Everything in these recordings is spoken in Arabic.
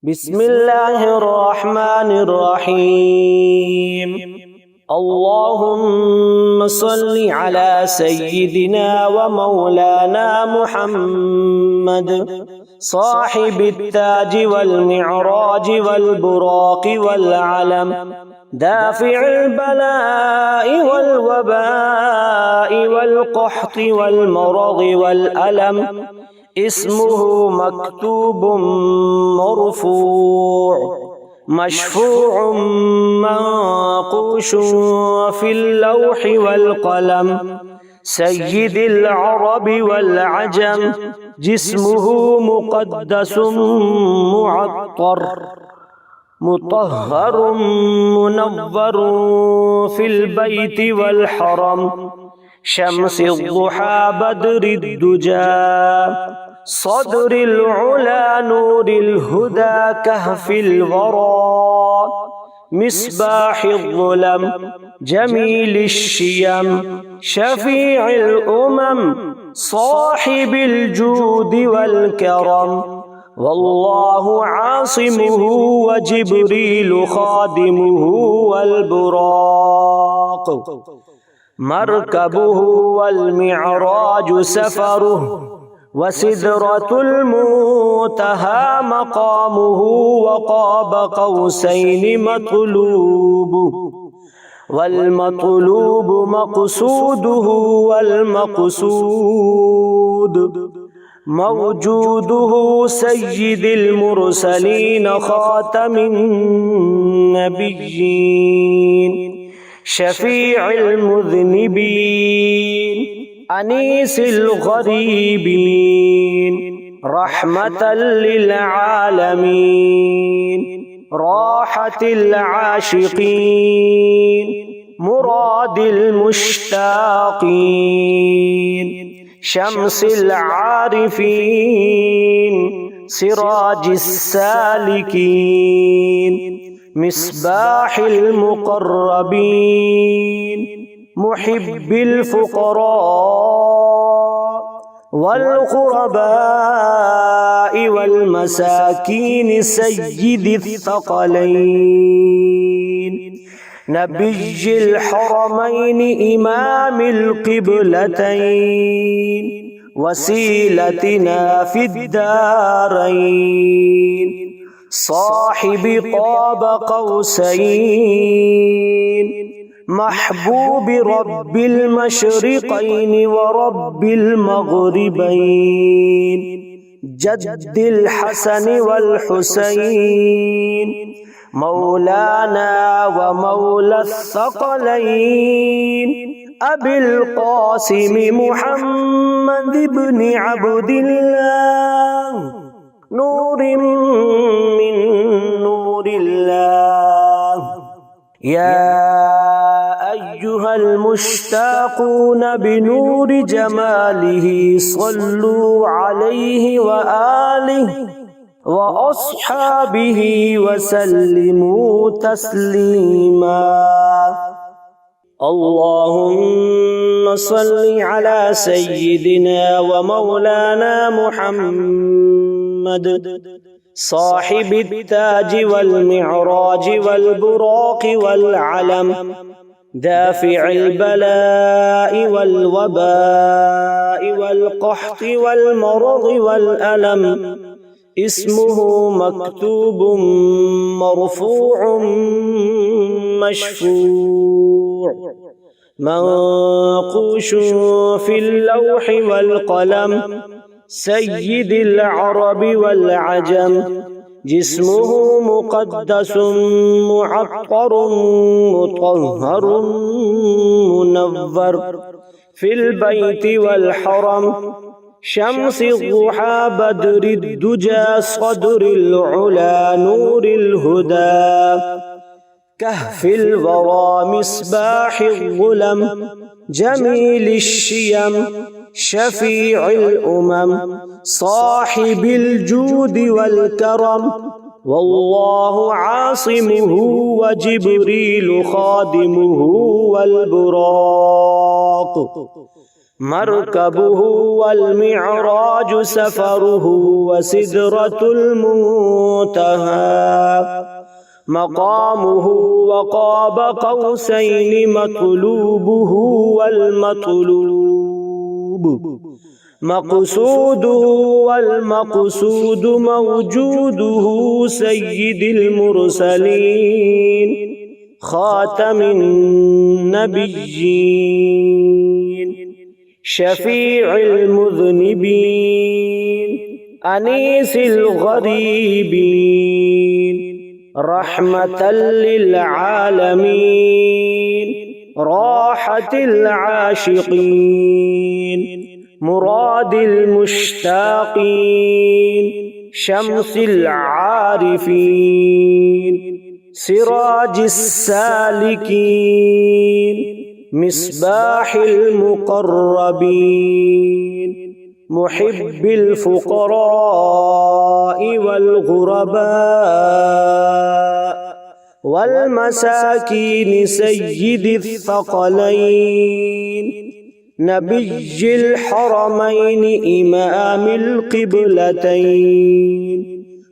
بسم الله الرحمن الرحيم. اللهم صل على سيدنا ومولانا محمد صاحب التاج والمعراج والبراق والعلم، دافع البلاء والوباء والقحط والمرض والألم، اسمه مكتوب مرفوع مشفوع منقوش في اللوح والقلم، سيد العرب والعجم، جسمه مقدس معطر مطهر منور في البيت والحرم، شمس الضحى بدر الدجى، صدر العلا نور الهدى، كهف الورى مصباح الظلم، جميل الشيم، شفيع الأمم، صاحب الجود والكرم، والله عاصمه وجبريل خادمه والبراق مركبه، والمعراج سفره، وسدرة المنتهى مقامه، وقاب قوسين مطلوبه، والمطلوب مقصوده، والمقصود موجوده، سيد المرسلين خاتم النبيين، شفيع المذنبين، أنيس الغريبين، رحمة للعالمين، راحة العاشقين، مراد المشتاقين، شمس العارفين، سراج السالكين، مصباح المقربين، محب الفقراء والغرباء والمساكين، سيد الثقلين، نبي الحرمين، إمام القبلتين، وسيلتنا في الدارين، صاحب قاب قوسين، محبوب رب المشرقين ورب المغربين، جد الحسن والحسين، مولانا ومولى الثقلين، أبي القاسم محمد بن عبد الله، نور من نور الله. يا أيها المشتاقون بنور جماله، صلوا عليه وآله وأصحابه وسلموا تسليما. اللهم صل على سيدنا ومولانا محمد صاحب التاج والمعراج والبراق والعلم، دافع البلاء والوباء والقحط والمرض والألم، اسمه مكتوب مرفوع مشفوع منقوش في اللوح والقلم، سيد العرب والعجم، جسمه مقدس معطر مطهر منور في البيت والحرم، شمس الضحى بدر الدجى، صدر العلا نور الهدى، كهف الورى مصباح الظلم، جميل الشيم، شفيع الأمم، صاحب الجود والكرم، والله عاصمه وجبريل خادمه والبراق مركبه والمعراج سفره وسدرة المنتهى مقامه وقاب قوسين مطلوبه والمطلوب مقصوده والمقصود موجوده سيد المرسلين خاتم النبيين شفيع المذنبين أنيس الغريبين رحمة للعالمين راحة العاشقين مراد المشتاقين شمس العارفين سراج السالكين مصباح المقربين محب الفقراء والغرباء والمساكين سيد الثقلين نبي الحرمين إمام القبلتين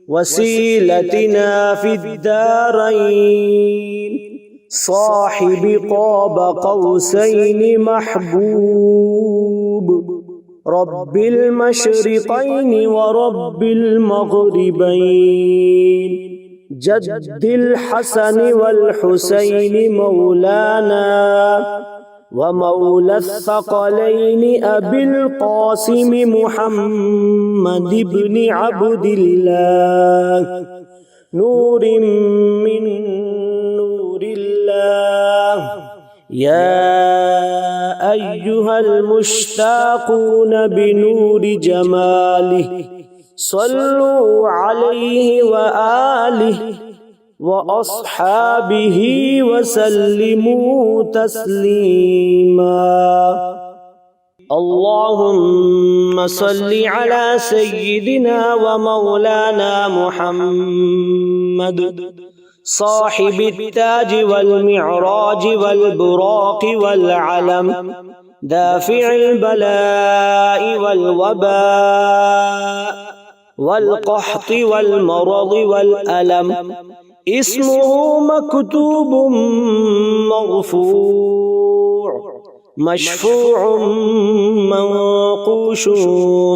وسيلتنا في الدارين صاحب قاب قوسين محبوب رب المشرقين ورب المغربين جد الحسن والحسين مولانا ومولى الثقلين أبي القاسم محمد بن عبد الله نور من نور الله يا أيها المشتاقون بنور جماله صلوا عليه وآله وأصحابه وسلموا تسليما اللهم صل على سيدنا ومولانا محمد صاحب التاج والمعراج والبراق والعلم دافع البلاء والوباء والقحط والمرض والألم اسمه مكتوب مغفور مشفوع منقوش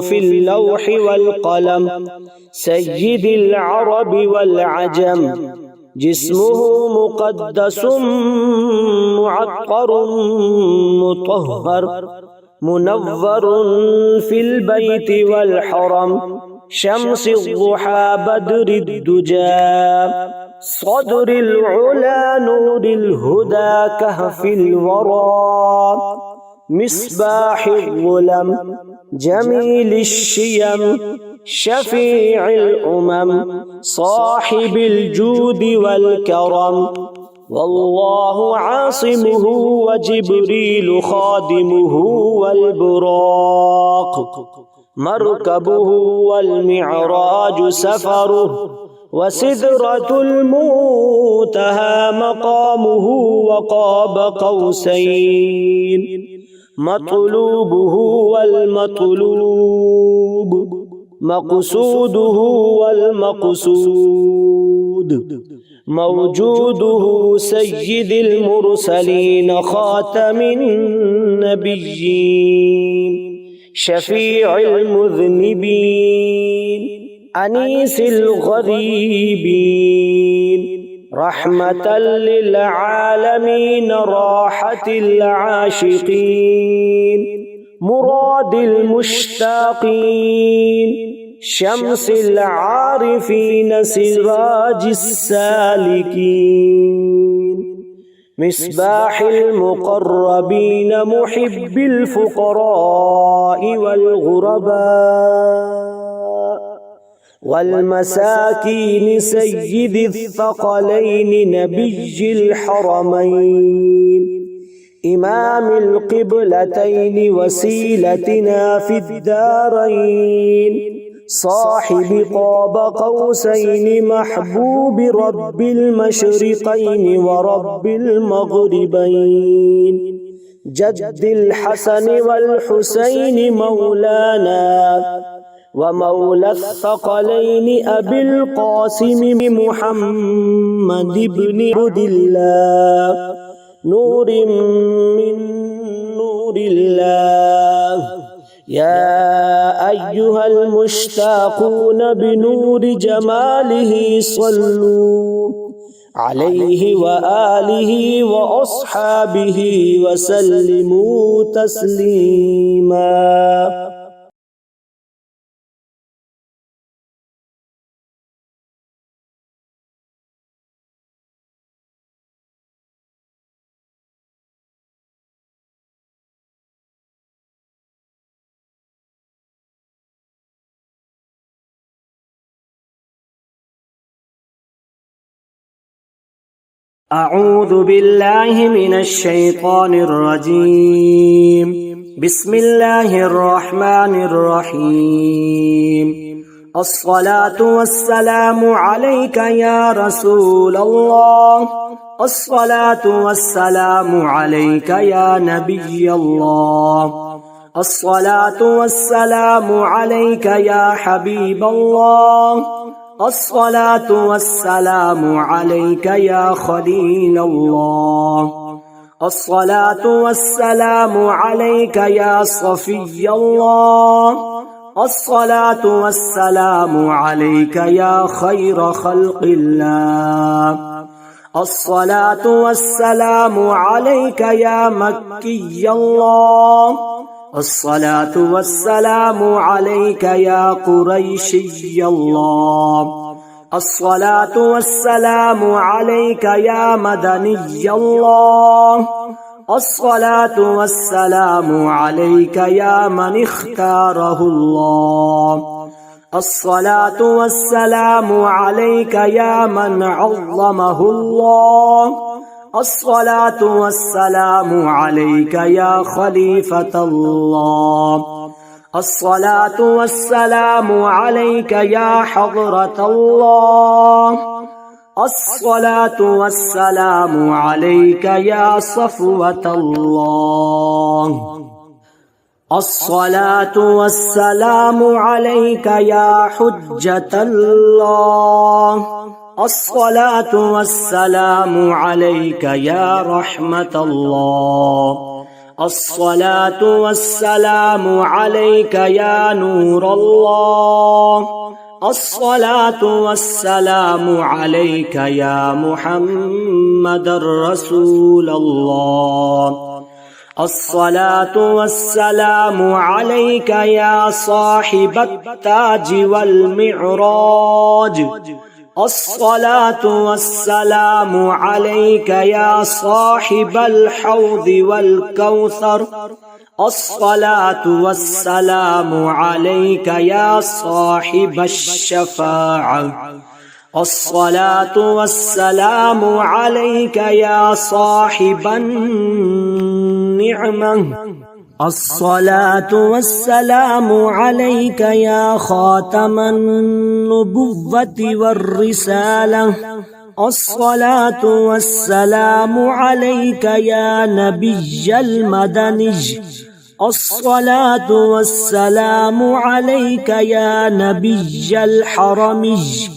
في اللوح والقلم سيد العرب والعجم جسمه مقدس معطر مطهر منور في البيت والحرم شمس الضحى بدر الدجى صدر العلا نور الهدى كهف الورى مصباح الظلم جميل الشيم شفيع الأمم صاحب الجود والكرم والله عاصمه وجبريل خادمه والبراق مركبه والمعراج سفره وسدرة المنتهى مقامه وقاب قوسين مطلوبه والمطلوب مقصوده والمقصود موجوده سيد المرسلين خاتم النبيين شفيع المذنبين أنيس الغريبين رحمة للعالمين راحة العاشقين مراد المشتاقين شمس العارفين سراج السالكين مصباح المقربين محب الفقراء والغرباء والمساكين سيد الثقلين نبي الحرمين إمام القبلتين وسيلتنا في الدارين صاحب قاب قوسين محبوب رب المشرقين ورب المغربين جد الحسن والحسين مولانا ومولى الثقلين أبي القاسم محمد بن عبد الله نور من نور الله. يا أيها المشتاقون بنور جماله صلوا عليه وآله وأصحابه وسلموا تسليما. أعوذ بالله من الشيطان الرجيم. بسم الله الرحمن الرحيم. الصلاة والسلام عليك يا رسول الله. الصلاة والسلام عليك يا نبي الله. الصلاة والسلام عليك يا حبيب الله. الصلاة والسلام عليك يا خليل الله. الصلاة والسلام عليك يا صفي الله. الصلاة والسلام عليك يا خير خلق الله. الصلاة والسلام عليك يا مكي الله. الصلاة والسلام عليك يا قريشي الله. الصلاة والسلام عليك يا مدني الله. الصلاة والسلام عليك يا من اختاره الله. الصلاة والسلام عليك يا من عظمه الله. الصلاة والسلام عليك يا خليفة الله. الصلاة والسلام عليك يا حضرة الله. الصلاة والسلام عليك يا صفوة الله. الصلاة والسلام عليك يا حجة الله. الصلاة والسلام عليك يا رحمة الله. الصلاة والسلام عليك يا نور الله. الصلاة والسلام عليك يا محمد رسول الله. الصلاة والسلام عليك يا صاحب التاج والمعراج. الصلاة والسلام عليك يا صاحب الحوض والكوثر. الصلاة والسلام عليك يا صاحب الشفاعة. الصلاة والسلام عليك يا صاحب النعمة. الصلاة والسلام عليك يا خاتم النبوة والرسالة. الصلاة والسلام عليك يا نبي المدني. الصلاة والسلام عليك يا نبي الحرمي.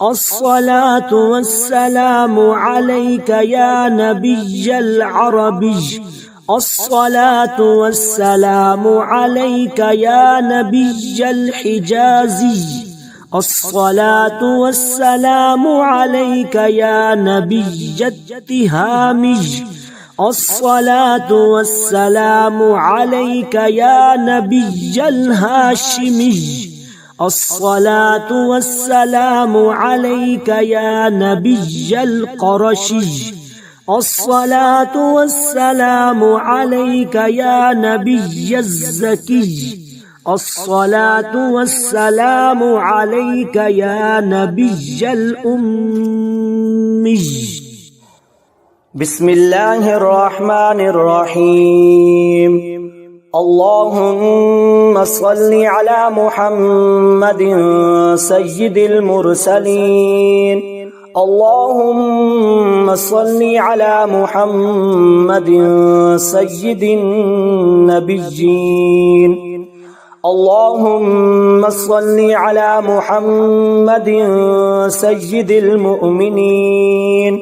الصلاة والسلام عليك يا نبي العربي. الصلاة والسلام عليك يا نبي الحجازي. الصلاة والسلام عليك يا نبي التهامي. الصلاة والسلام عليك يا نبي الهاشمي. الصلاة والسلام عليك يا نبي القرشي. الصلاة والسلام عليك يا نبي الزكي. الصلاة والسلام عليك يا نبي الأمي. بسم الله الرحمن الرحيم. اللهم صل على محمد سيد المرسلين. اللهم صل على محمد سيد النبيين. اللهم صل على محمد سيد المؤمنين.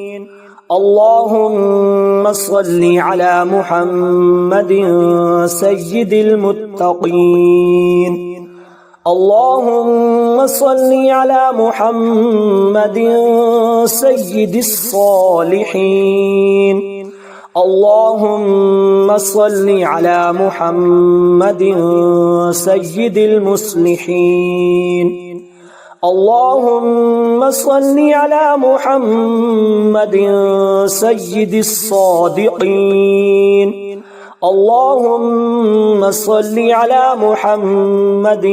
اللهم صل على محمد سيد المتقين. اللهم صل على محمد سيد الصالحين. اللهم صل على محمد سيد المصلحين. اللهم صل على محمد سيد الصادقين. اللهم صل على محمد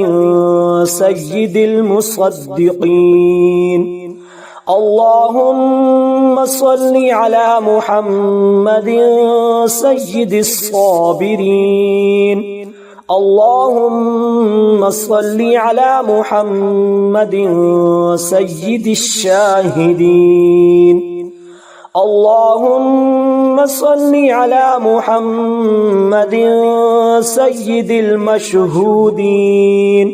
سيد المصدقين. اللهم صل على محمد سيد الصابرين. اللهم صل على محمد سيد الشاهدين. اللهم صل على محمد سيد المشهودين.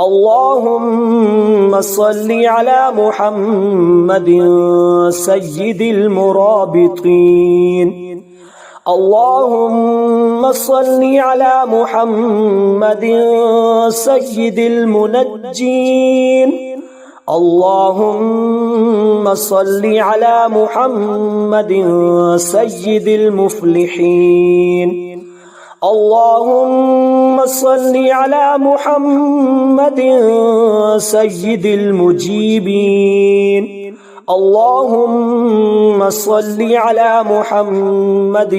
اللهم صل على محمد سيد المرابطين. اللهم صل على محمد سيد المنجين. اللهم صل على محمد سيد المفلحين. اللهم صل على محمد سيد المجيبين. اللهم صل على محمد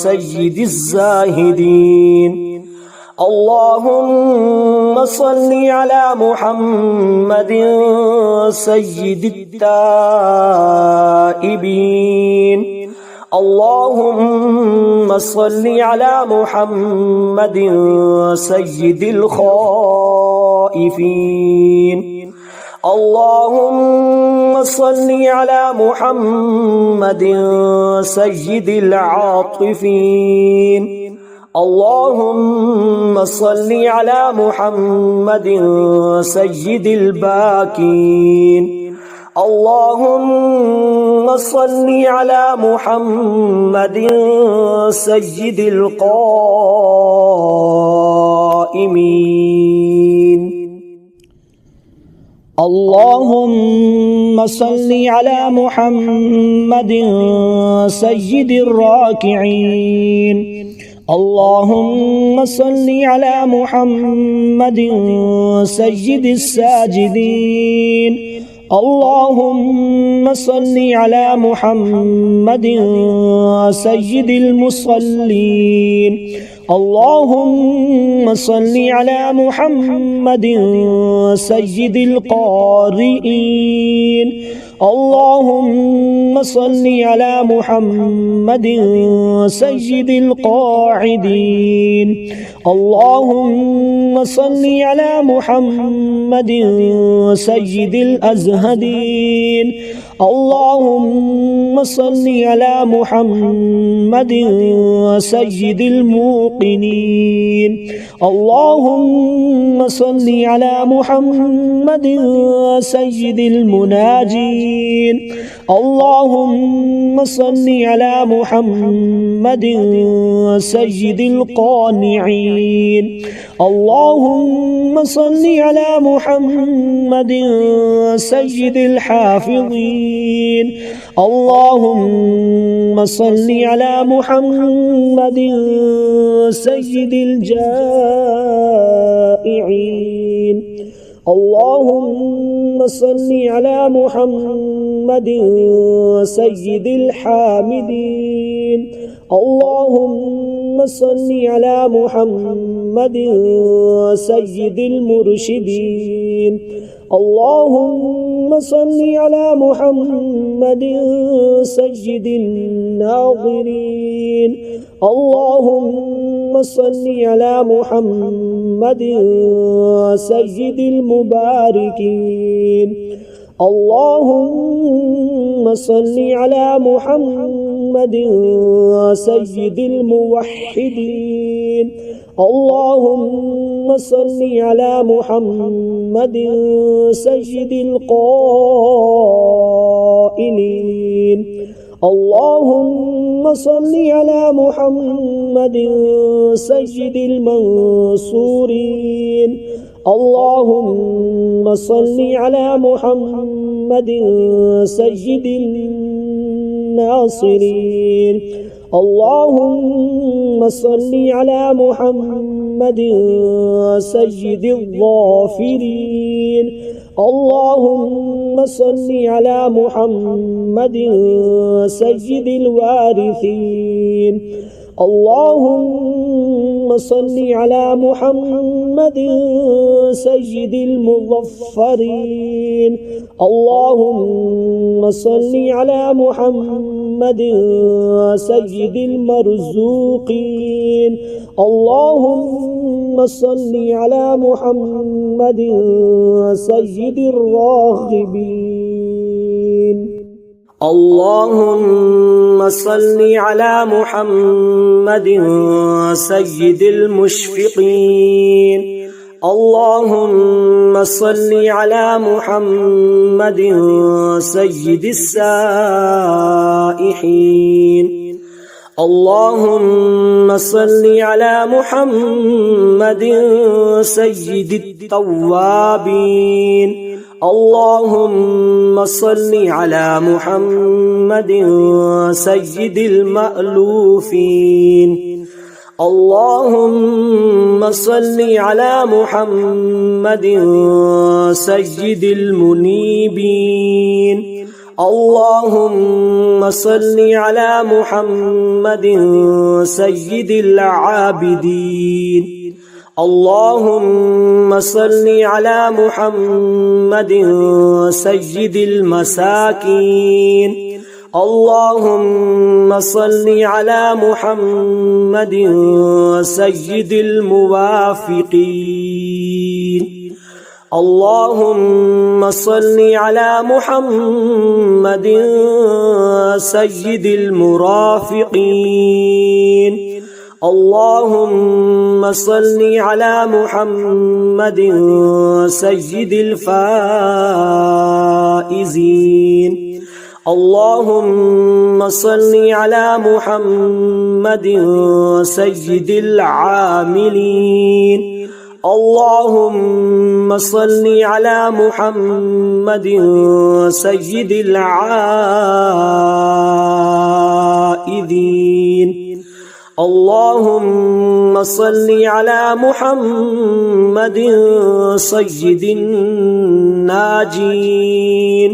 سيد الزاهدين. اللهم صل على محمد سيد التائبين. اللهم صل على محمد سيد الخائفين. اللهم صل على محمد سيد العاطفين. اللهم صل على محمد سيد الباكين. اللهم صل على محمد سيد القائمين. اللهم صل على محمد سيد الراكعين. اللهم صل على محمد سيد الساجدين. اللهم صل على محمد سيد المصلين. اللهم صل على محمد سيد القارئين. اللهم صل على محمد سيد القاعدين. اللهم صل على محمد سيد الأزهدين. اللهم صل على محمد سيد الموقنين. اللهم صل على محمد سيد المناجين. اللهم صل على محمد سيد القانعين. اللهم صل على محمد سيد الحافظين. اللهم صل على محمد سيد الجائعين. اللهم صل على محمد سيد الحامدين. اللهم صل على محمد سيد المرشدين. اللهم صل على محمد سيد الناظرين. اللهم صل على محمد سيد المباركين. اللهم صل على محمد سيد الموحدين. اللهم صل على محمد سيد القائلين. اللهم صل على محمد سيد المنصورين. اللهم صل على محمد سيد الناصرين. اللهم صل على محمد سيد الظافرين. اللهم صل على محمد سيد الوارثين. اللهم صل على محمد سيد المظفرين. اللهم صل على محمد سيد المرزوقين. اللهم صل على محمد سيد الراغبين. اللهم صل على محمد سيد المشفقين. اللهم صل على محمد سيد السائحين. اللهم صل على محمد سيد التوابين. اللهم صل على محمد سيد المألوفين. اللهم صل على محمد سيد المنيبين. اللهم صل على محمد سيد العابدين. اللهم صل على محمد سيد المساكين. اللهم صل على محمد سيد الموافقين. اللهم صل على محمد سيد المرافقين. اللهم صل على محمد سيد الفائزين. اللهم صل على محمد سيد العاملين. اللهم صل على محمد سيد العائذين. اللهم صل على محمد سيد الناجين.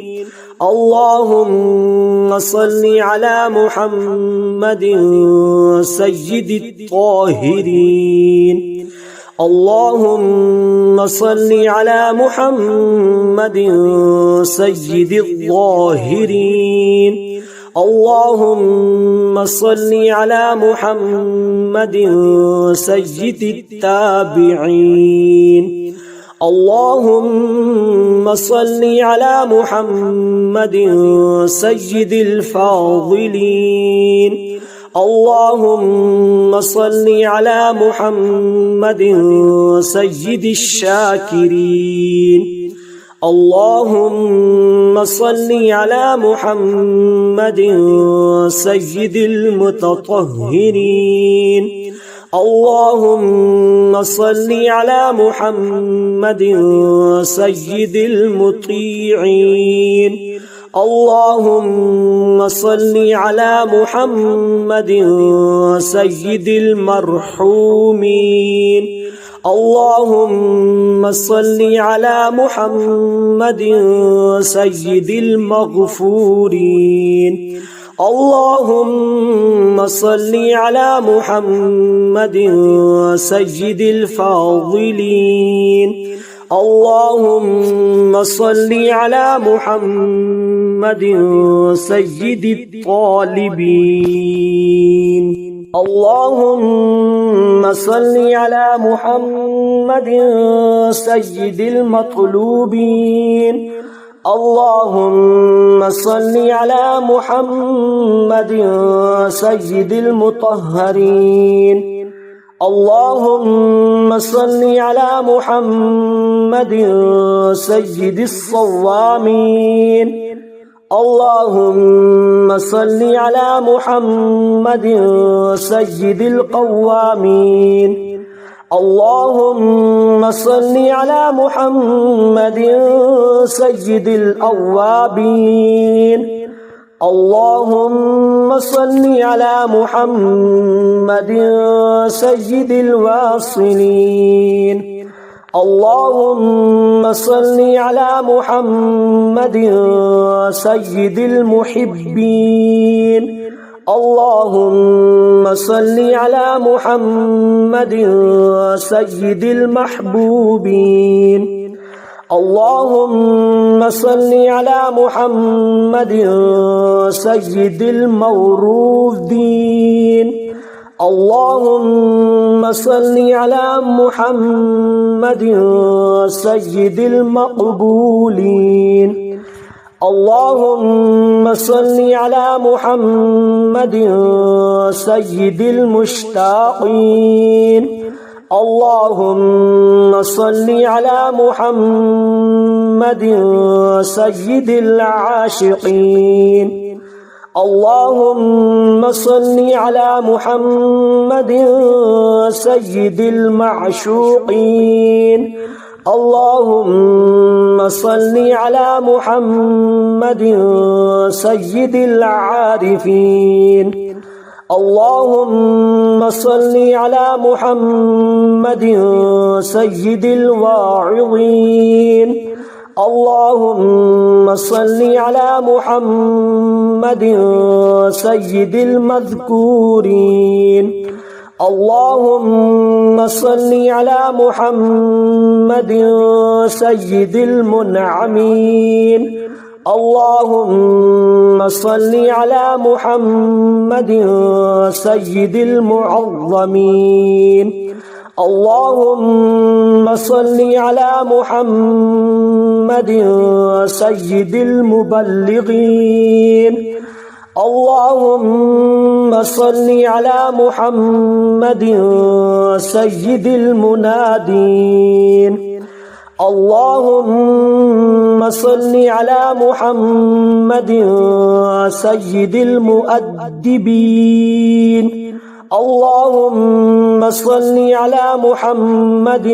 اللهم صل على محمد سيد الطاهرين. اللهم صل على محمد سيد الظاهرين. اللهم صل على محمد سيد التابعين. اللهم صل على محمد سيد الفاضلين. اللهم صل على محمد سيد الشاكرين. اللهم صل على محمد سيد المتطهرين. اللهم صل على محمد سيد المطيعين. اللهم صل على محمد سيد المرحومين. اللهم صل على محمد سيد المغفورين. اللهم صل على محمد سيد الفاضلين. اللهم صل على محمد سيد الطالبين. اللهم صل على محمد سيد المطلوبين. اللهم صل على محمد سيد المطهرين. اللهم صل على محمد سيد الصوامين. اللهم صل على محمد سيد القوامين. اللهم صل على محمد سيد الأوابين. اللهم صل على محمد سيد الواصلين. اللهم صل على محمد سيد المحبين. اللهم صل على محمد سيد المحبوبين. اللهم صل على محمد سيد الموروثين. اللهم صل على محمد سيد المقبولين. اللهم صل على محمد سيد المشتاقين. اللهم صل على محمد سيد العاشقين. اللهم صل على محمد سيد المعشوقين. اللهم صل على محمد سيد العارفين. اللهم صل على محمد سيد الواعظين. اللهم صل على محمد سيد المذكورين. اللهم صل على محمد سيد المنعمين. اللهم صل على محمد سيد المعظمين. اللهم صل على محمد سيد المبلغين. اللهم صل على محمد سيد المنادين. اللهم صل على محمد سيد المؤدبين. اللهم صل على محمد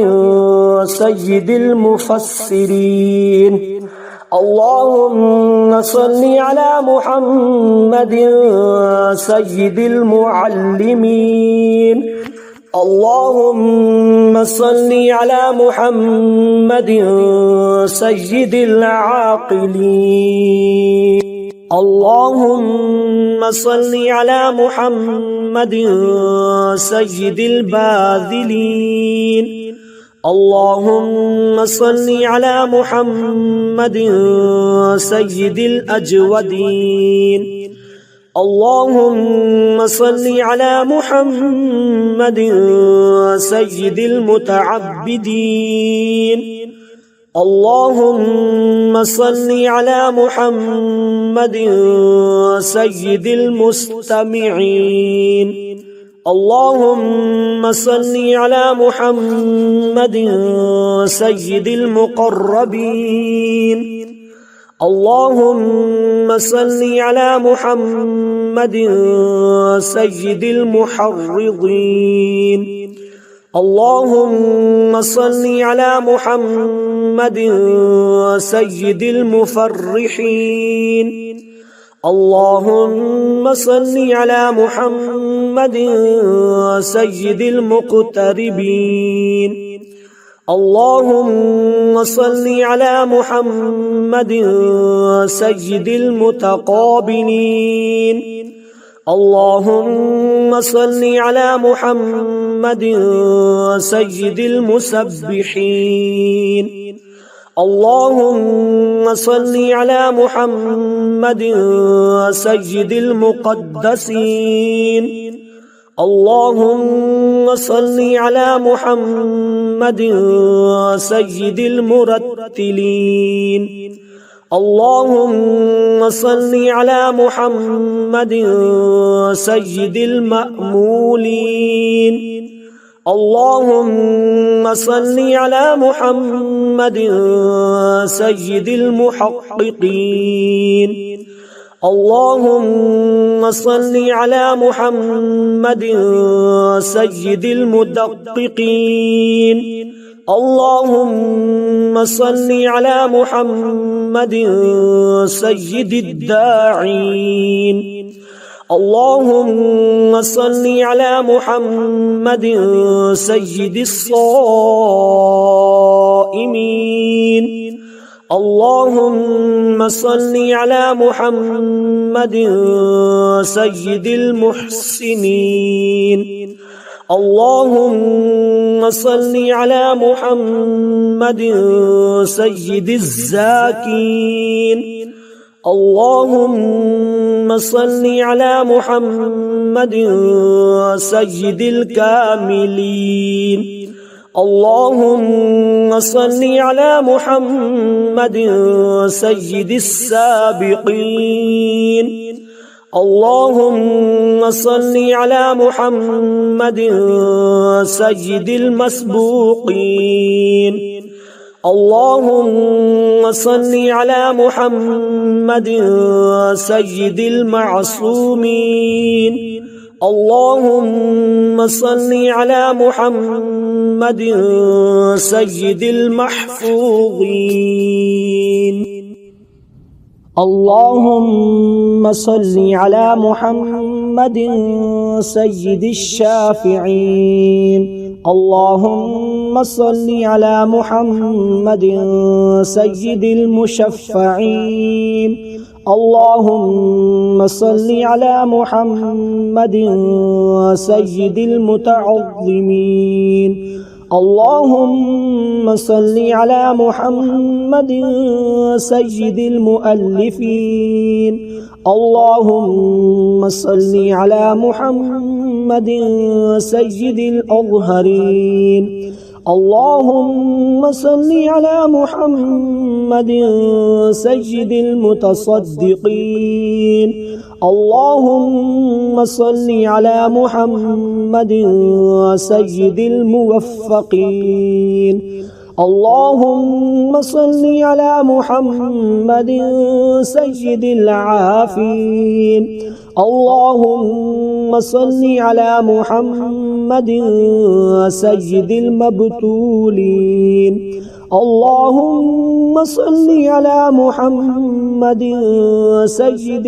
سيد المفسرين. اللهم صل على محمد سيد المعلمين. اللهم صل على محمد سيد العاقلين. اللهم صل على محمد سيد الباذلين. اللهم صل على محمد سيد الأجودين. اللهم صل على محمد سيد المتعبدين. اللهم صل على محمد سيد المستمعين. اللهم صل على محمد سيد المقربين. اللهم صل على محمد سيد المحرضين. اللهم صل على محمد سيد المفرحين. اللهم صل على محمد سيد المقتربين. اللهم صل على محمد سيد المتقابلين. اللهم صل على محمد سيد المسبحين. اللهم صل على محمد سيد المقدسين. اللهم صل على محمد سيد المرتلين. اللهم صل على محمد سيد المأمولين. اللهم صل على محمد سيد المحققين. اللهم صل على محمد سيد المدققين. اللهم صل على محمد سيد الداعين. اللهم صل على محمد سيد الصائمين. اللهم صل على محمد سيد المحسنين. اللهم صل على محمد سيد الزاكين. اللهم صل على محمد سيد الكاملين. اللهم صل على محمد سيد السابقين. اللهم صل على محمد سيد المسبوقين. اللهم صل على محمد سيد المعصومين. اللهم صل على محمد سيد المحفوظين. اللهم صل على محمد سيد الشافعين. اللهم صل على محمد سيد المشفعين. اللهم صل على محمد سيد المتعظمين. اللهم صل على محمد سيد المؤلفين. اللهم صل على محمد سيد الأظهرين. اللهم صل على محمد سيد المتصدقين. اللهم صل على محمد سيد الموفقين. اللهم صل على محمد سيد العافين. اللهم صل على محمد سيد المبتولين. اللهم صل على محمد سيد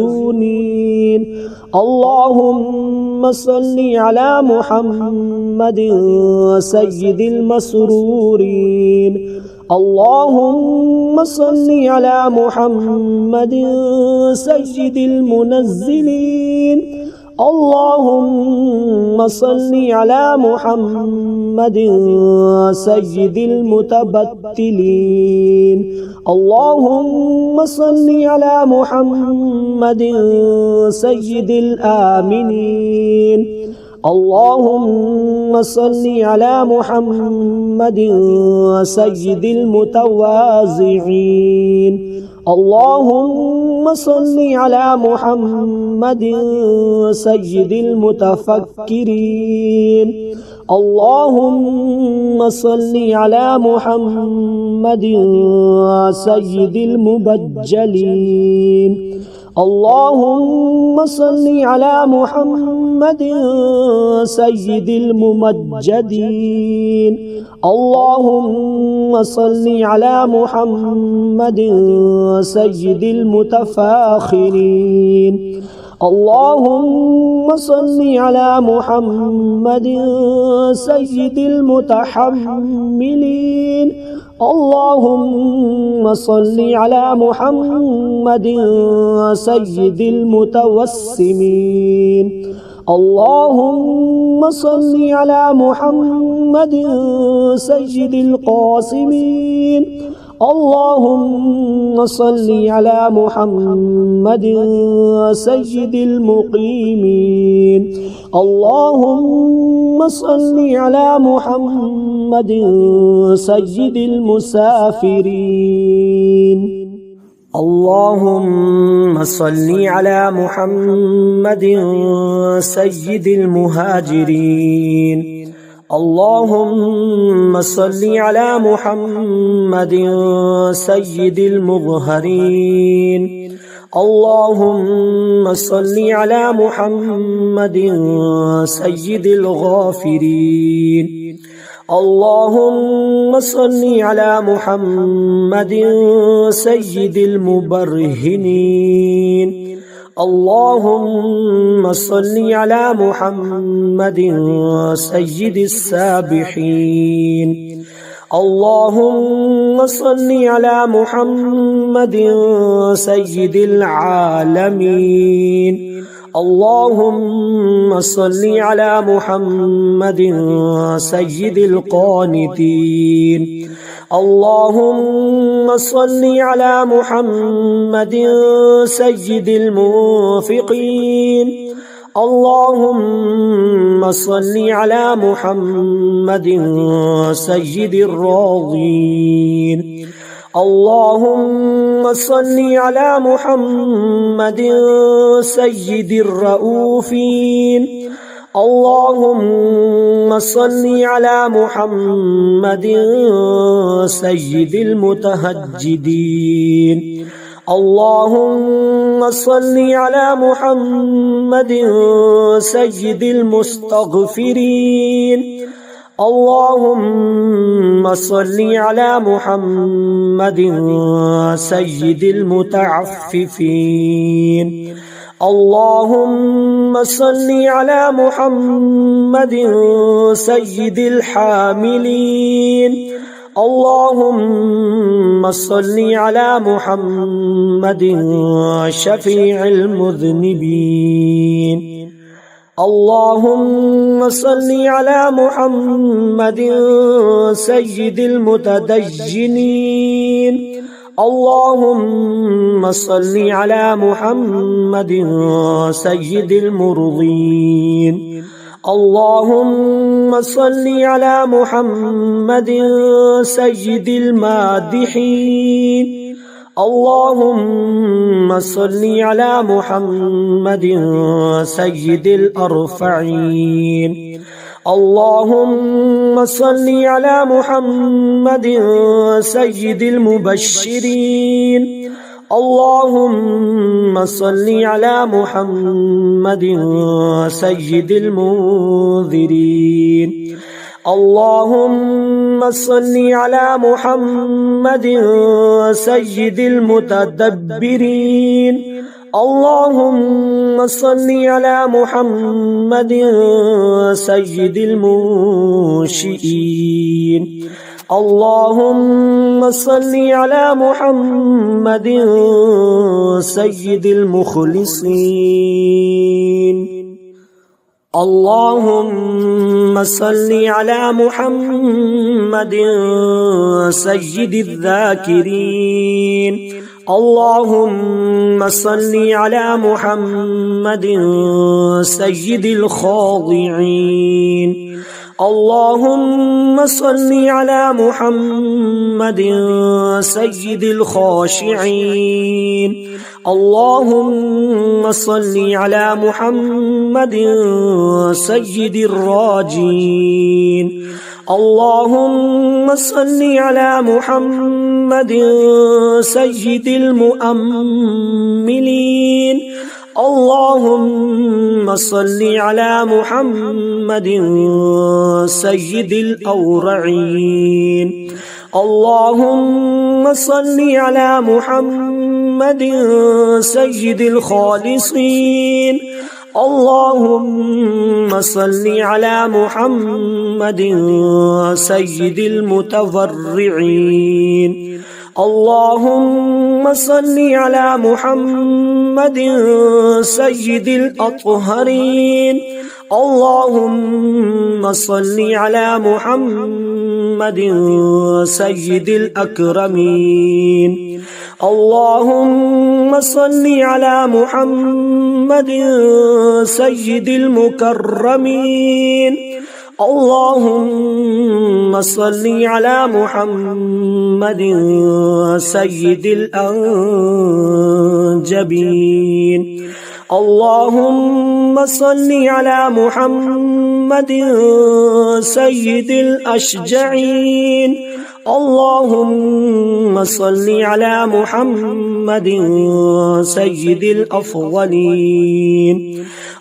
المحزونين. اللهم صل على محمد سيد المسرورين. اللهم صل على محمد سيد المنزلين. اللهم صل على محمد سيد المتبتلين. اللهم صل على محمد سيد الآمنين. اللهم صل على محمد سيد المتواضعين. اللهم صل على محمد سيد المتفكرين. اللهم صل على محمد سيد المبجلين. اللهم صل على محمد سيد الممجدين. اللهم صل على محمد سيد المتفاخرين. اللهم صل على محمد سيد المتحملين. اللهم صل على محمد سيد المتوسمين. اللهم صل على محمد سيد القاسمين. اللهم صل على محمد سيد المقيمين. اللهم صل على محمد سيد المسافرين. اللهم صل على محمد سيد المهاجرين. اللهم صل على محمد سيد المظهرين. اللهم صل على محمد سيد الغافرين. اللهم صل على محمد سيد المبرهنين. اللهم صل على محمد سيد السابحين. اللهم صل على محمد سيد العالمين. اللهم صل على محمد سيد القانتين. اللهم صل على محمد سيد المنفقين. اللهم صل على محمد سيد الراضين. اللهم صل على محمد سيد الرؤوفين. اللهم صل على محمد سيد المتهجدين. اللهم صل على محمد سيد المستغفرين. اللهم صل على محمد سيد المتعففين. اللهم صل على محمد سيد الحاملين. اللهم صل على محمد شفيع المذنبين. اللهم صل على محمد سيد المتدجنين. اللهم صل على محمد سيد المرضين. اللهم صل على محمد سيد المادحين. اللهم صل على محمد سيد الأرفعين. اللهم صل على محمد سيد المبشرين. اللهم صل على محمد سيد المنذرين. اللهم صل على محمد سيد المتدبرين. اللهم صل على محمد سيد المنشئين. اللهم صل على محمد سيد المخلصين. اللهم صل على محمد سيد الذاكرين. اللهم صل على محمد سيد الخاضعين. اللهم صل على محمد سيد الخاشعين. اللهم صل على محمد سيد الراجين. اللهم صل على محمد سيد المؤملين. اللهم صل على محمد سيد الأورعين. اللهم صل على محمد سيد الخالصين. اللهم صل على محمد سيد المتضرعين. اللهم صل على محمد سيد الأطهرين. اللهم صل على محمد سيد الأكرمين. اللهم صل على محمد سيد المكرمين. اللهم صل على محمد سيد الأنجبين. اللهم صل على محمد سيد الأشجعين. اللهم صل على محمد سيد الأفضلين.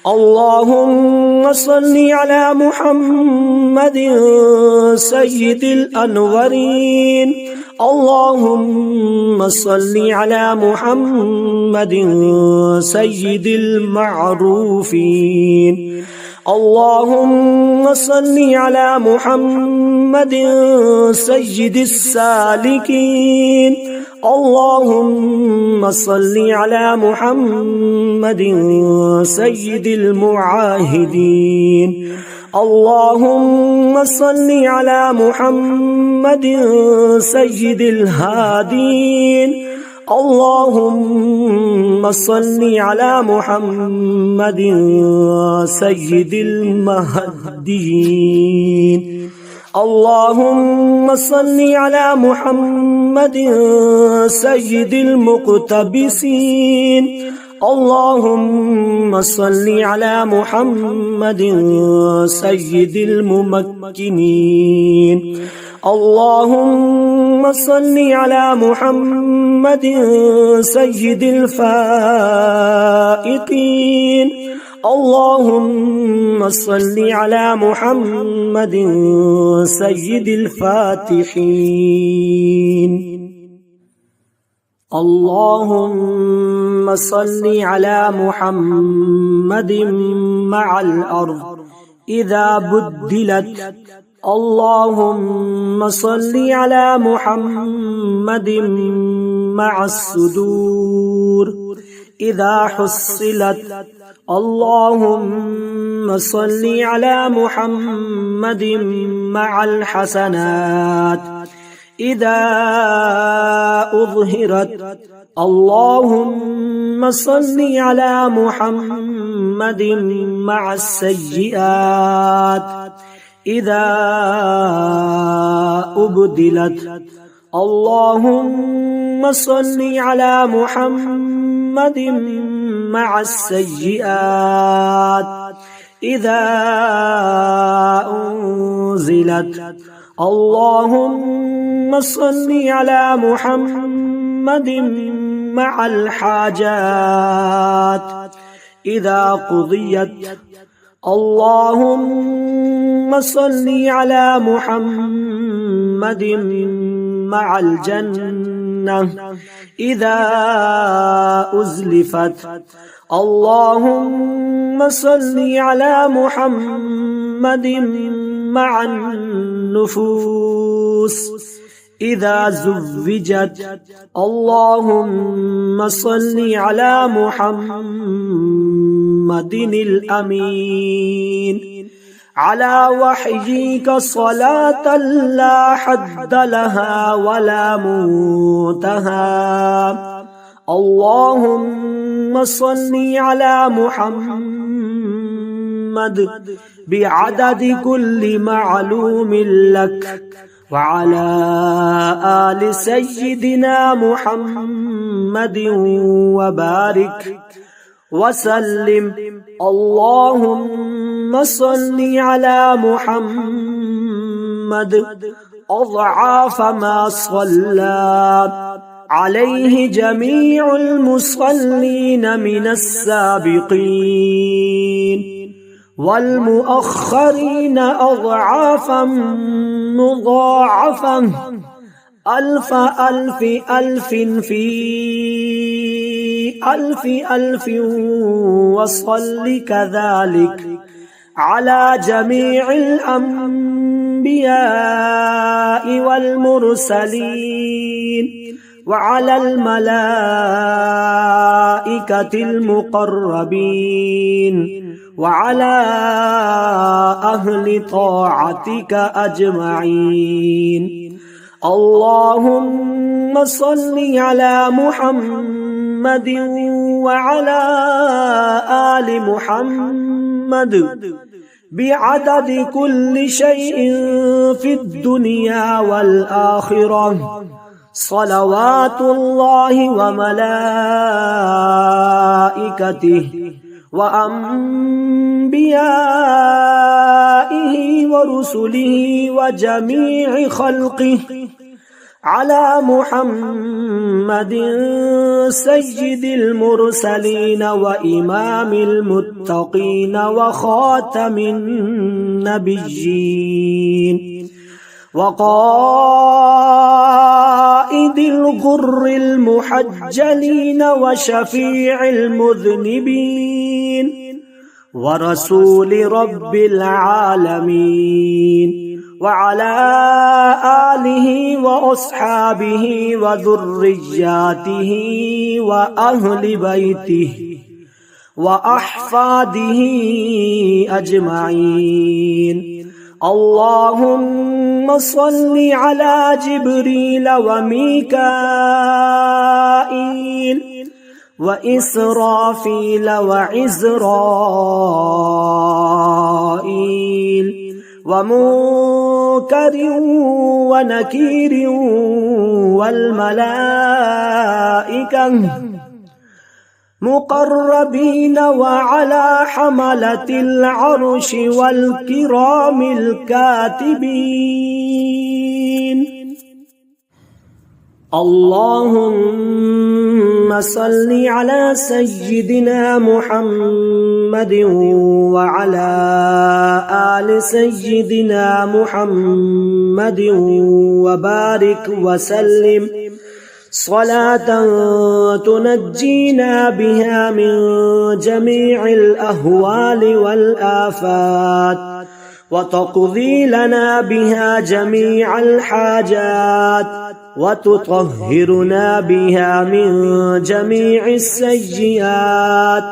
اللهم صل على محمد سيد الأنورين. اللهم صل على محمد سيد المعروفين. اللهم صل على محمد سيد السالكين. اللهم صل على محمد سيد المعاهدين. اللهم صل على محمد سيد الهادين. اللهم صل على محمد سيد المهديين. اللهم صل على محمد سيد المقتبسين. اللهم صل على محمد سيد الممكنين. اللهم صل على محمد سيد الفائقين. اللهم صل على محمد سيد الفاتحين. اللهم صل على محمد مع الأرض إذا بدلت. اللهم صل على محمد مع الصدور إذا حصلت. اللهم صل على محمد مع الحسنات إذا أظهرت. اللهم صل على محمد مع السيئات إذا أبدلت. اللهم صل على محمد مع السيئات إذا أنزلت. اللهم صل على محمد مع الحاجات إذا قضيت. اللهم صل على محمد مع الجنة إذا أزلفت. اللهم صل على محمد مع النفوس إذا زوجت. اللهم صل على محمد الأمين على وحيك صلاة لا حد لها ولا منتهى. اللهم صل على محمد بعدد كل معلوم لك وعلى آل سيدنا محمد وبارك وسلم. اللهم صل على محمد أضعاف ما صلى عليه جميع المصلين من السابقين والمؤخرين أضعافا مضاعفة ألف ألف ألف في ألف ألف. وصل كذلك على جميع الأنبياء والمرسلين وعلى الملائكة المقربين وعلى أهل طاعتك أجمعين. اللهم صل على محمد وعلى آل محمد بعدد كل شيء في الدنيا والآخرة صلوات الله وملائكته وأنبيائه ورسله وجميع خلقه على محمد سيد المرسلين وإمام المتقين وخاتم النبيين وقائد الغر المحجلين وشفيع المذنبين ورسول رب العالمين وعلى آله وأصحابه وذرياته وأهل بيته وأحفاده أجمعين. اللهم صل على جبريل وميكائيل وإسرافيل وعزرائيل ومنكر ونكير والملائكة مقربين وعلى حملة العرش والكرام الكاتبين. اللهم صل على سيدنا محمد وعلى آل سيدنا محمد وبارك وسلم صلاة تنجينا بها من جميع الأهوال والآفات وتقضي لنا بها جميع الحاجات وتطهرنا بها من جميع السيئات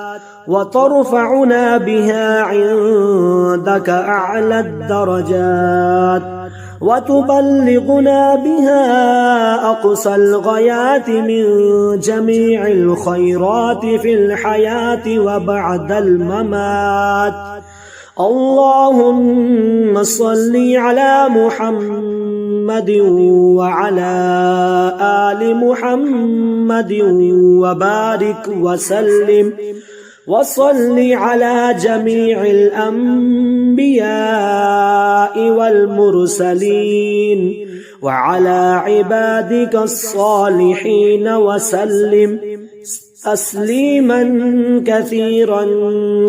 وترفعنا بها عندك أعلى الدرجات وتبلغنا بها أقصى الغايات من جميع الخيرات في الحياة وبعد الممات. اللهم صل على محمد وعلى آل محمد وبارك وسلم وصل على جميع الأنبياء والمرسلين وعلى عبادك الصالحين وسلم تسليما كثيرا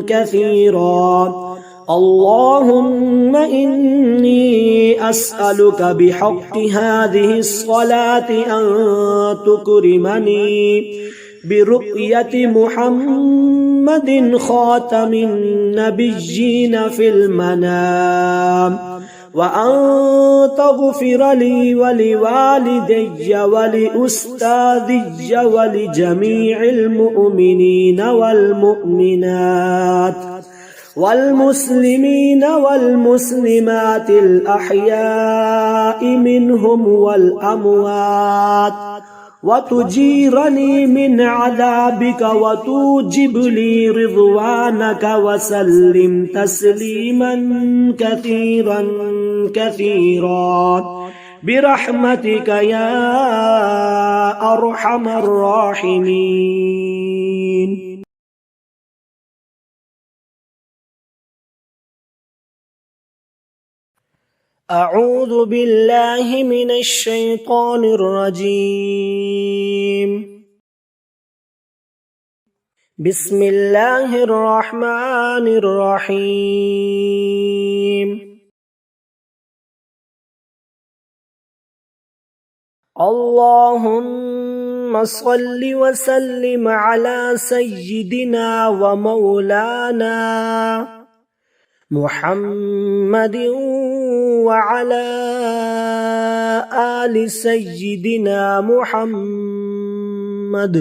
كثيرا. اللهم إني أسألك بحق هذه الصلاة أن تكرمني برؤية محمد خاتم النبيين في المنام وأن تغفر لي ولوالدي ولأستاذي ولجميع المؤمنين والمؤمنات والمسلمين والمسلمات الأحياء منهم والأموات وتجيرني من عذابك وتوجب لي رضوانك وسلم تسليما كثيرا كثيرا برحمتك يا أرحم الراحمين. أعوذ بالله من الشيطان الرجيم. بسم الله الرحمن الرحيم. اللهم صل وسلم على سيدنا ومولانا محمد وعلى آل سيدنا محمد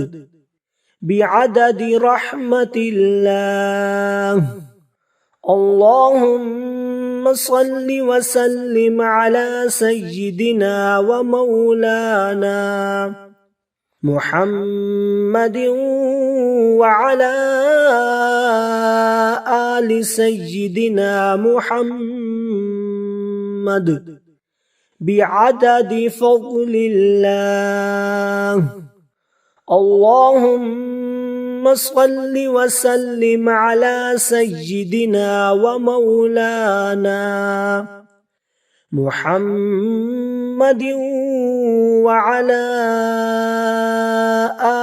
بعدد رحمة الله. اللهم صل وسلم على سيدنا ومولانا محمد وعلى آل سيدنا محمد بعدد فضل الله. اللهم صل وسلم على سيدنا ومولانا محمد وعلى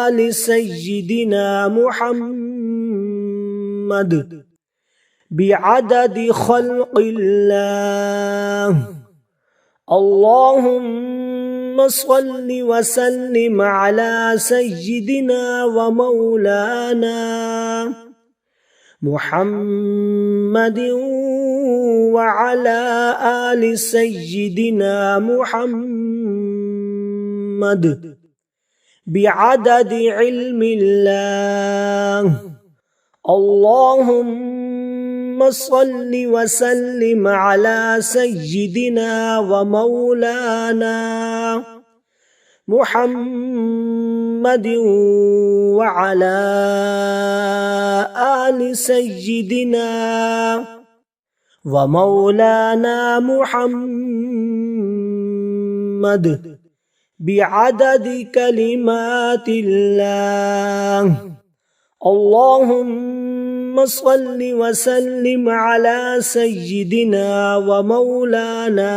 آل سيدنا محمد بعدد خلق الله. اللهم صل وسلم على سيدنا ومولانا محمد وعلى آل سيدنا محمد بعدد علم الله. اللهم صل وسلم على سيدنا ومولانا محمد وعلى آل سيدنا ومولانا محمد بعدد كلمات الله. اللهم صل وسلم على سيدنا ومولانا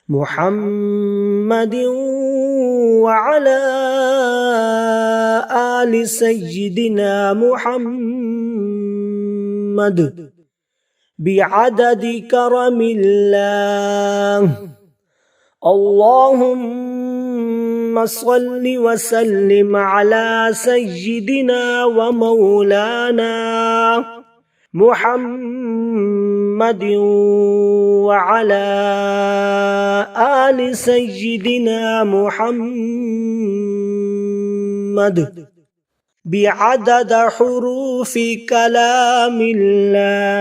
محمد وعلى آل سيدنا محمد بعدد كرم الله. اللهم صل وسلم على سيدنا ومولانا محمد وعلى آل سيدنا محمد بعدد حروف كلام الله.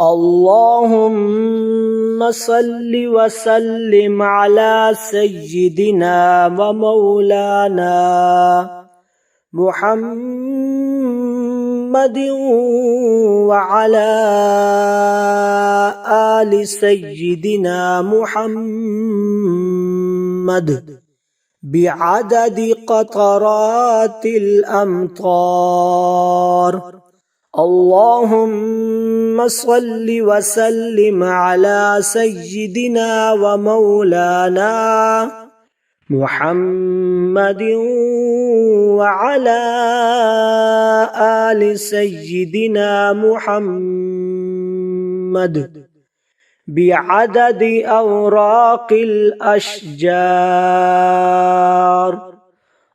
اللهم صل وسلم على سيدنا ومولانا محمد وعلى آل سيدنا محمد بعدد قطرات الأمطار. اللهم صل وسلم على سيدنا ومولانا محمد وعلى آل سيدنا محمد بعدد أوراق الأشجار.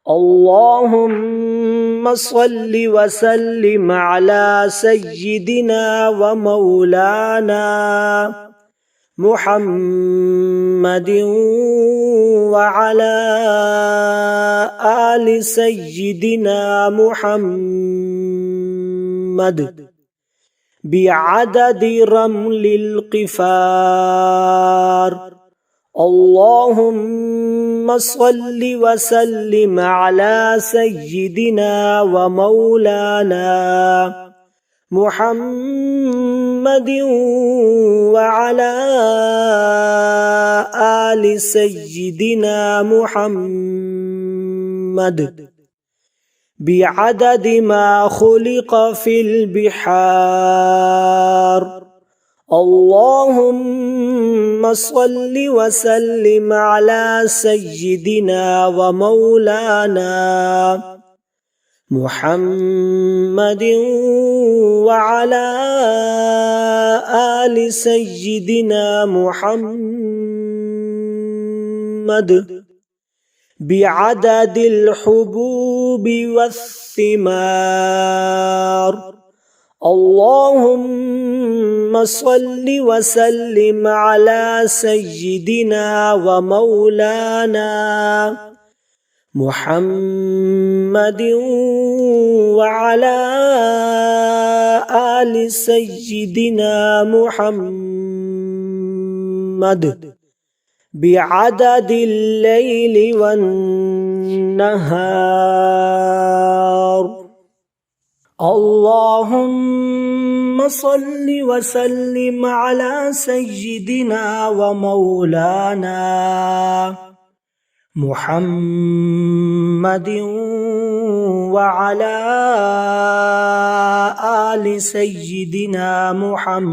اللهم صل وسلم على سيدنا ومولانا محمد وعلى آل سيدنا محمد بعدد رمل القفار. اللهم صل وسلم على سيدنا ومولانا محمد وعلى آل سيدنا محمد بعدد ما خلق في البحار. اللهم صل وسلم على سيدنا ومولانا محمد وعلى آل سيدنا محمد بعدد الحبوب والثمار. اللهم صل وسلم على سيدنا ومولانا محمد وعلى آل سيدنا محمد بعدد الليل والنهار. اللهم صل وسلم على سيدنا ومولانا محمد وعلى آل سيدنا محمد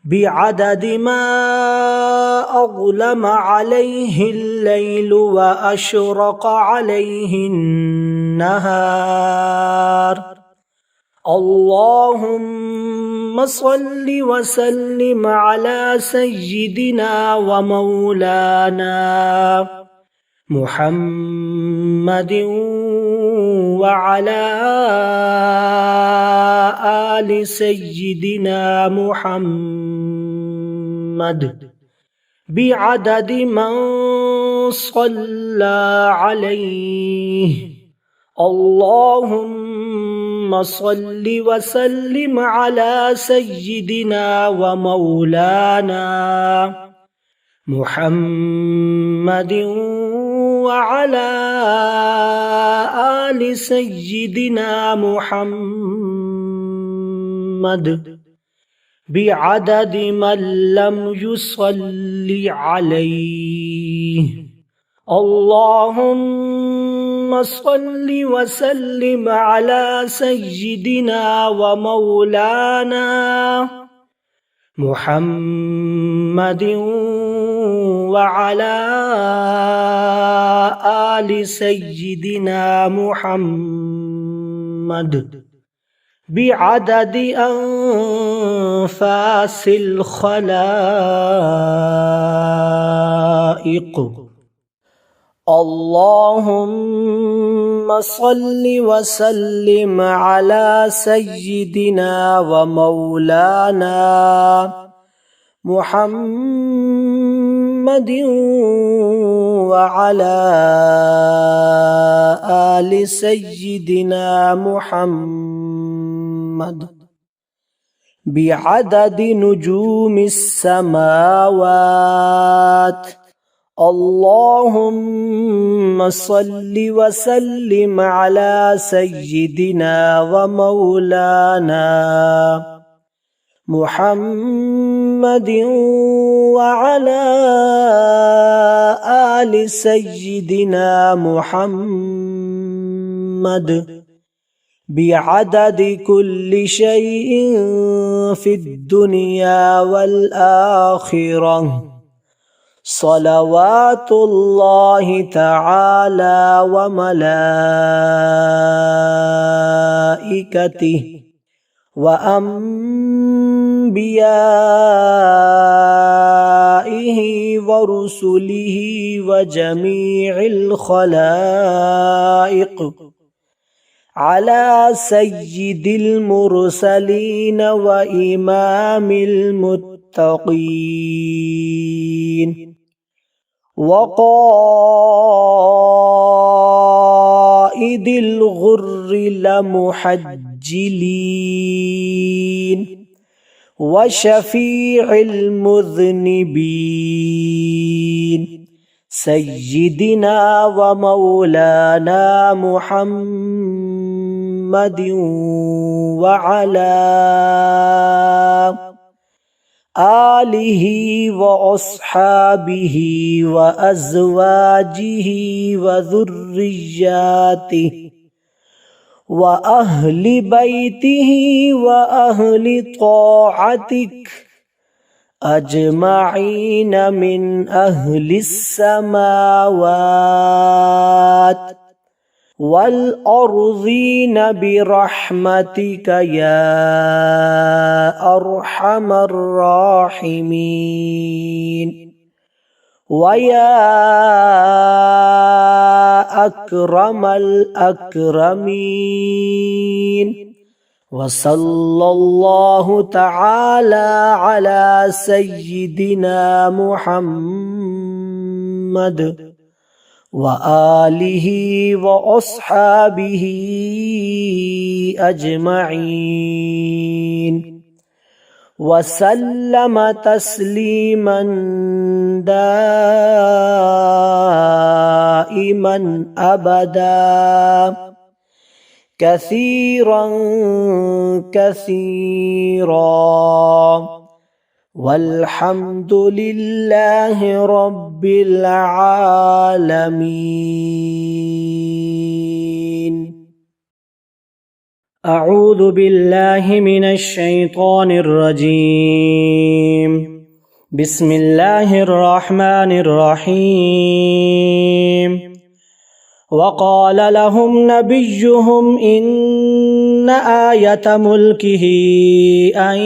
بعدد ما أظلم عليه الليل وأشرق عليه النهار. اللهم صل وسلم على سيدنا ومولانا محمد وعلى آل سيدنا محمد بعدد من صلى عليه. اللهم صل وسلم على سيدنا ومولانا محمد وعلى آل سيدنا محمد بعدد من لم يصل عليه. اللهم صل وسلم على سيدنا ومولانا محمد وعلى آل سيدنا محمد بعدد أنفاس الخلائق. اللهم صل وسلم على سيدنا ومولانا محمد وعلى آل سيدنا محمد بعدد نجوم السماوات. اللهم صل وسلم على سيدنا ومولانا محمد وعلى آل سيدنا محمد بعدد كل شيء في الدنيا والآخرة. صلوات الله تعالى وملائكته وأنبيائه ورسله وجميع الخلائق على سيد المرسلين وإمام المتقين وقائد الغر لمحجلين وشفيع المذنبين سيدنا ومولانا محمد وعلى آله وأصحابه وأزواجه وذرياته وأهل بيته وأهل طاعتك أجمعين من أهل السماوات والأرضين برحمتك يا أرحم الراحمين ويا أكرم الأكرمين. وصلى الله تعالى على سيدنا محمد وآله وأصحابه أجمعين وسلم تسليما دائما أبدا كثيرا كثيرا والحمد لله رب العالمين. أعوذ بالله من الشيطان الرجيم. بسم الله الرحمن الرحيم. وقال لهم نبيهم إن آية ملكه أن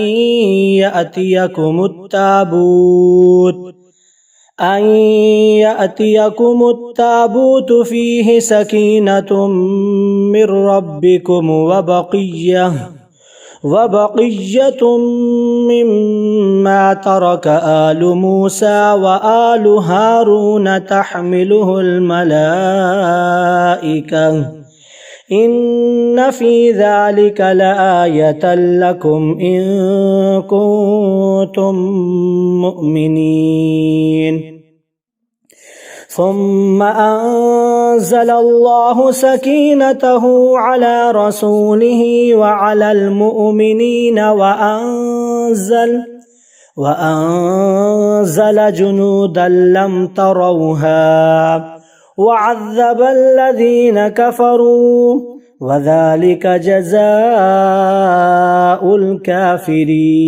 يأتيكم التابوت فيه سكينة من ربكم وبقية مما ترك آل موسى وآل هارون تحمله الملائكة إن في ذلك لآية لكم إن كنتم مؤمنين. ثم أنزل الله سكينته على رسوله وعلى المؤمنين وأنزل جنودا لم تروها وعذب الذين كفروا وذلك جزاء الكافرين.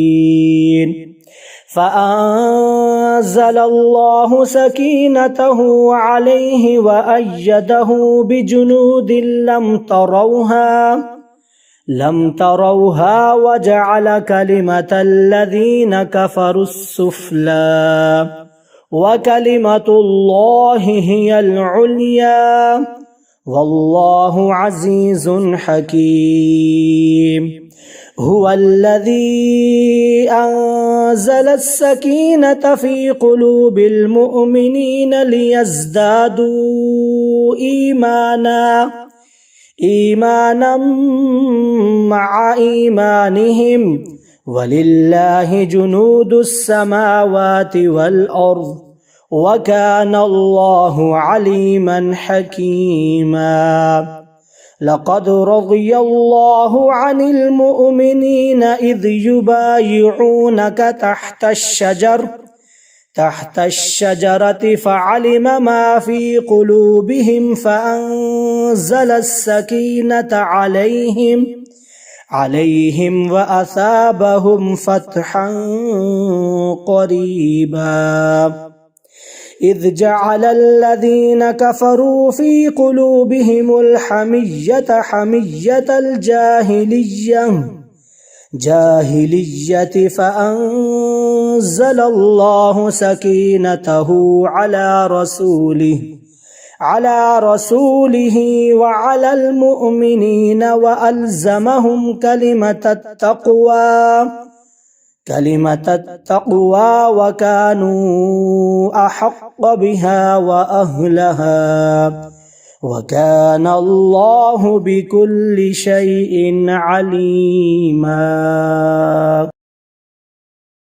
فأنزل الله سكينته عليه وأيده بجنود لم تروها وجعل كلمة الذين كفروا السفلى وكلمة الله هي العليا والله عزيز حكيم. هو الذي أنزل السكينة في قلوب المؤمنين ليزدادوا إيمانا مع إيمانهم ولله جنود السماوات والأرض وكان الله عليما حكيما. لقد رضي الله عن المؤمنين إذ يبايعونك تحت الشجرة فعلم ما في قلوبهم فأنزل السكينة عليهم وأثابهم فتحا قريبا. إذ جعل الذين كفروا في قلوبهم الحمية حمية الجاهلية فأنزل الله سكينته على رسوله وعلى المؤمنين وألزمهم كلمة التقوى وكانوا أحق بها وأهلها وكان الله بكل شيء عليما.